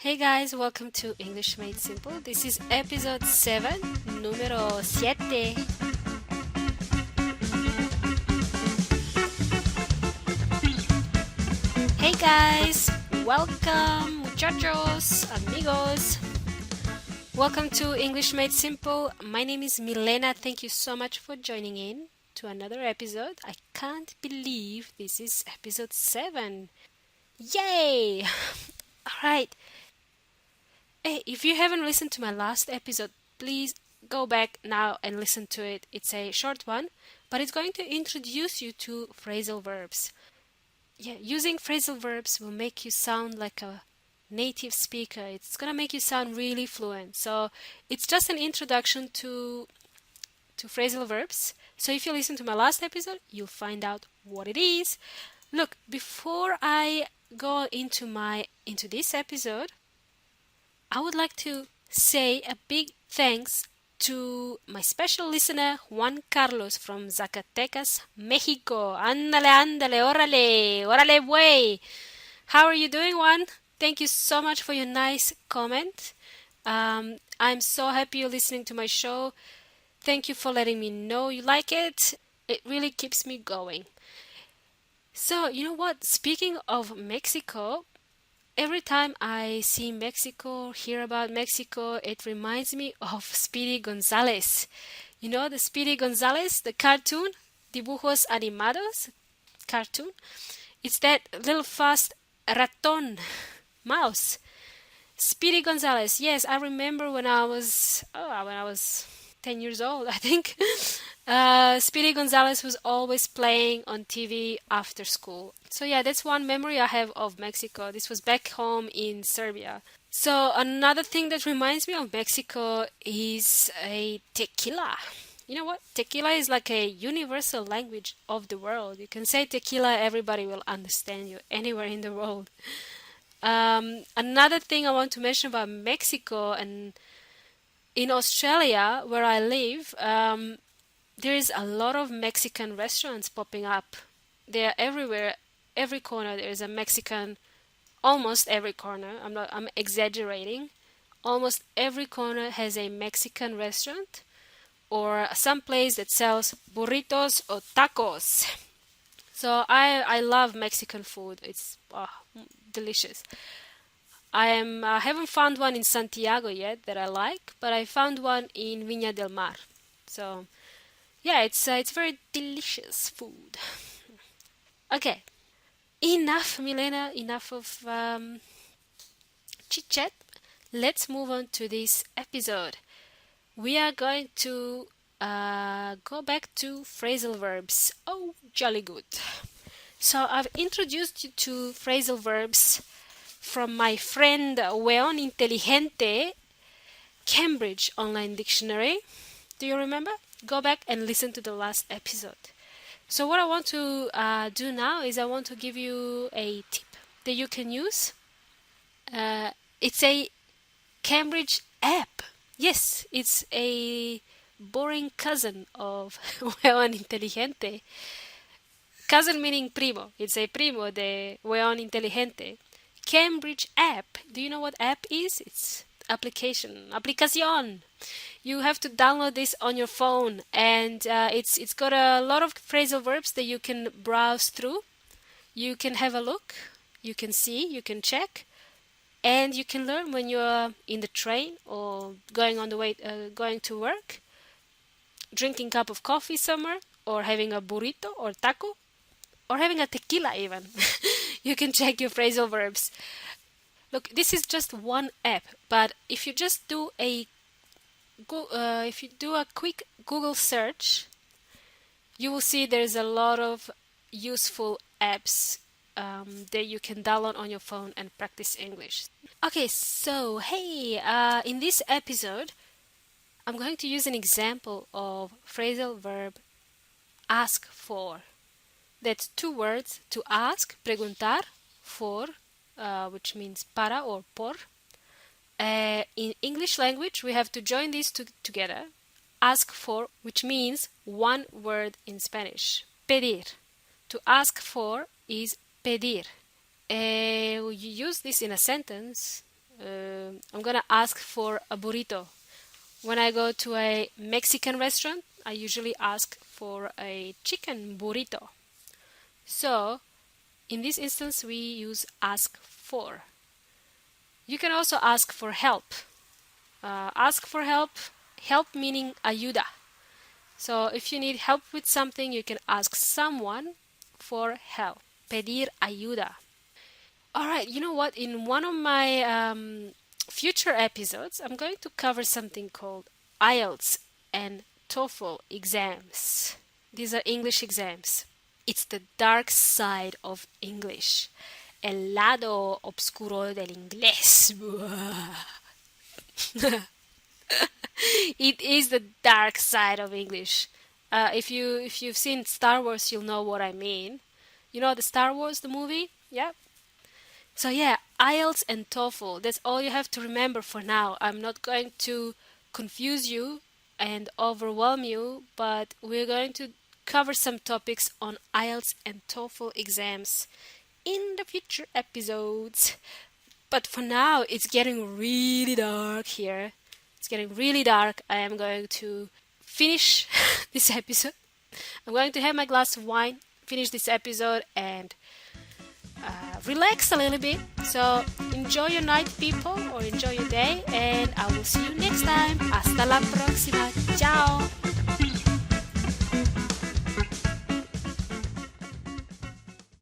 Hey guys, welcome to English Made Simple. This is episode 7, número 7. Hey guys, welcome muchachos, amigos. Welcome to English Made Simple. My name is Milena. Thank you so much for joining in to another episode. I can't believe this is episode 7. Yay! Alright. Hey, if you haven't listened to my last episode, please go back now and listen to it. It's a short one, but it's going to introduce you to phrasal verbs. Yeah, using phrasal verbs will make you sound like a native speaker. It's gonna make you sound really fluent. So it's just an introduction to phrasal verbs. So if you listen to my last episode, you'll find out what it is. Look, before I go into this episode, I would like to say a big thanks to my special listener, Juan Carlos from Zacatecas, Mexico. Ándale, órale, güey. How are you doing, Juan? Thank you so much for your nice comment. I'm so happy you're listening to my show. Thank you for letting me know you like it. It really keeps me going. So, you know what? Speaking of Mexico, every time I see Mexico, hear about Mexico, it reminds me of Speedy Gonzales. You know the Speedy Gonzales, the cartoon, dibujos animados cartoon? It's that little fast raton, mouse. Speedy Gonzales. Yes, I remember when I was 10 years old, I think. Speedy Gonzales was always playing on TV after school. So yeah, that's one memory I have of Mexico. This was back home in Serbia. So another thing that reminds me of Mexico is a tequila. You know what? Tequila is like a universal language of the world. You can say tequila, everybody will understand you anywhere in the world. Another thing I want to mention about Mexico and in Australia, where I live, there is a lot of Mexican restaurants popping up. They are everywhere. Every corner there is a Mexican. Almost every corner. I'm exaggerating. Almost every corner has a Mexican restaurant or some place that sells burritos or tacos. So I love Mexican food. It's delicious. I haven't found one in Santiago yet that I like, but I found one in Viña del Mar. So yeah, it's very delicious food. Okay, enough, Milena. Enough of chit chat. Let's move on to this episode. We are going to go back to phrasal verbs. Oh, jolly good. So I've introduced you to phrasal verbs from my friend Weon Inteligente, Cambridge Online Dictionary. Do you remember? Go back and listen to the last episode. So what I want to do now is I want to give you a tip that you can use. It's a Cambridge app. Yes, it's a boring cousin of Weon Inteligente. Cousin meaning primo. It's a primo de Weon Inteligente. Cambridge app. Do you know what app is? It's aplicación. You have to download this on your phone, and it's got a lot of phrasal verbs that you can browse through. You can have a look, you can see, you can check, and you can learn when you're in the train or going to work, drinking a cup of coffee somewhere, or having a burrito or taco, or having a tequila even. You can check your phrasal verbs. Look, this is just one app, but if you just do a quick Google search, you will see there's a lot of useful apps that you can download on your phone and practice English. Okay, so hey, in this episode, I'm going to use an example of phrasal verb ask for. That's two words, to ask, preguntar, for, which means para or por. In English language, we have to join these two together. Ask for, which means one word in Spanish, pedir. To ask for is pedir. You use this in a sentence. I'm gonna ask for a burrito. When I go to a Mexican restaurant, I usually ask for a chicken burrito. So, in this instance, we use ask for. You can also ask for help. Ask for help, help meaning ayuda. So, if you need help with something, you can ask someone for help. Pedir ayuda. Alright, you know what? In one of my future episodes, I'm going to cover something called IELTS and TOEFL exams. These are English exams. It's the dark side of English. El lado oscuro del inglés. It is the dark side of English. If you've seen Star Wars, you'll know what I mean. You know the Star Wars, the movie? Yeah. So yeah, IELTS and TOEFL, that's all you have to remember for now. I'm not going to confuse you and overwhelm you, but we're going to cover some topics on IELTS and TOEFL exams in the future episodes. But for now, it's getting really dark here. It's getting really dark. I am going to finish this episode. I'm going to have my glass of wine, finish this episode, and relax a little bit. So enjoy your night, people, or enjoy your day, and I will see you next time. Hasta la próxima. Ciao.